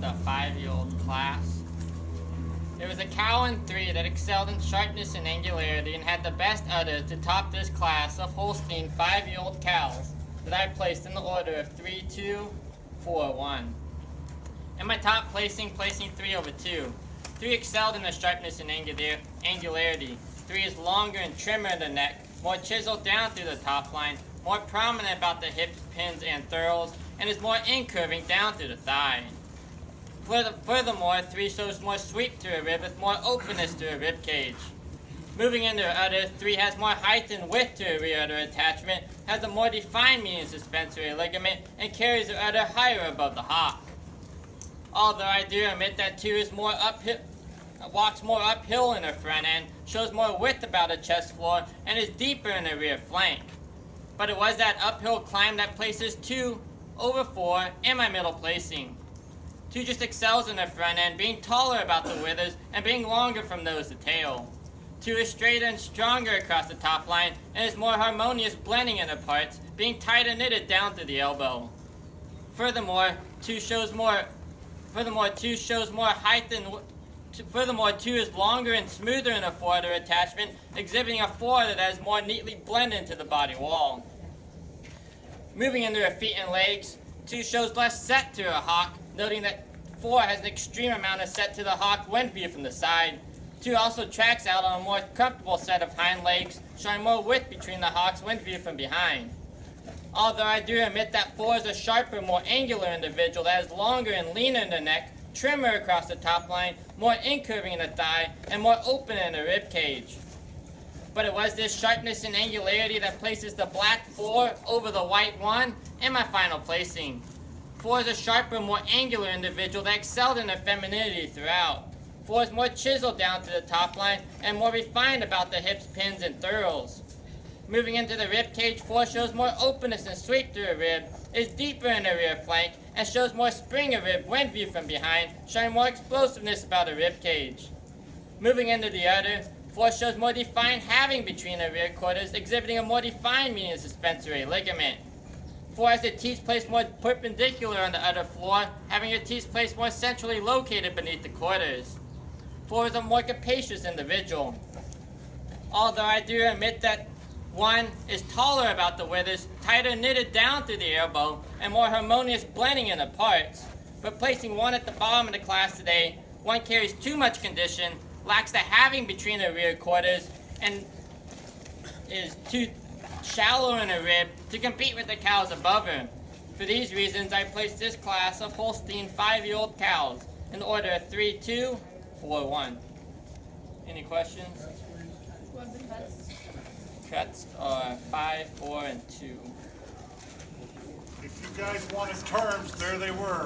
at the 5-year-old class. There was a cow in 3 that excelled in sharpness and angularity and had the best udder to top this class of Holstein 5-year-old cows that I placed in the order of 3, 2, 4, 1. In my top placing 3 over 2. 3 excelled in the sharpness and angularity. 3 is longer and trimmer in the neck, more chiseled down through the top line, more prominent about the hips, pins, and thurls, and is more incurving down through the thigh. Furthermore, 3 shows more sweep to a rib with more openness to a rib cage. Moving into her udder, 3 has more height and width to her rear udder attachment, has a more defined median suspensory ligament, and carries her udder higher above the hock. Although I do admit that 2 is more uphill, walks more uphill in her front end, shows more width about her chest floor, and is deeper in her rear flank. But it was that uphill climb that places 2 over 4 in my middle placing. 2 just excels in her front end, being taller about the withers and being longer from nose to tail. 2 is straighter and stronger across the top line and is more harmonious blending in her parts, being tighter knitted down to the elbow. Furthermore, 2 shows more height and Furthermore, 2 is longer and smoother in her forudder attachment, exhibiting a forudder that is more neatly blended into the body wall. Moving into her feet and legs, 2 shows less set to her hock, noting that 4 has an extreme amount of set to the hock when viewed from the side. 2 also tracks out on a more comfortable set of hind legs, showing more width between the hocks when viewed from behind. Although I do admit that 4 is a sharper, more angular individual that is longer and leaner in the neck, trimmer across the top line, more incurving in the thigh, and more open in the rib cage. But it was this sharpness and angularity that places the black 4 over the white 1 in my final placing. 4 is a sharper, more angular individual that excelled in her femininity throughout. 4 is more chiseled down to the top line and more refined about the hips, pins, and thurls. Moving into the rib cage, 4 shows more openness and sweep through her rib, is deeper in the rear flank, and shows more spring of rib when viewed from behind, showing more explosiveness about her rib cage. Moving into the udder, 4 shows more defined halving between her rear quarters, exhibiting a more defined median suspensory ligament. 4 has her teeth placed more perpendicular on the udder floor, having her teeth placed more centrally located beneath the quarters. 4 is a more capacious individual. Although I do admit that 1 is taller about the withers, tighter knitted down through the elbow, and more harmonious blending in the parts. But placing 1 at the bottom of the class today, 1 carries too much condition, lacks the halving between the rear quarters, and is too shallow in her rib to compete with the cows above her. For these reasons, I placed this class of Holstein 5-year-old cows in order of 3, 2, 4, 1. Any questions? What the cuts? Cuts are 5, 4, and 2. If you guys wanted terms, there they were.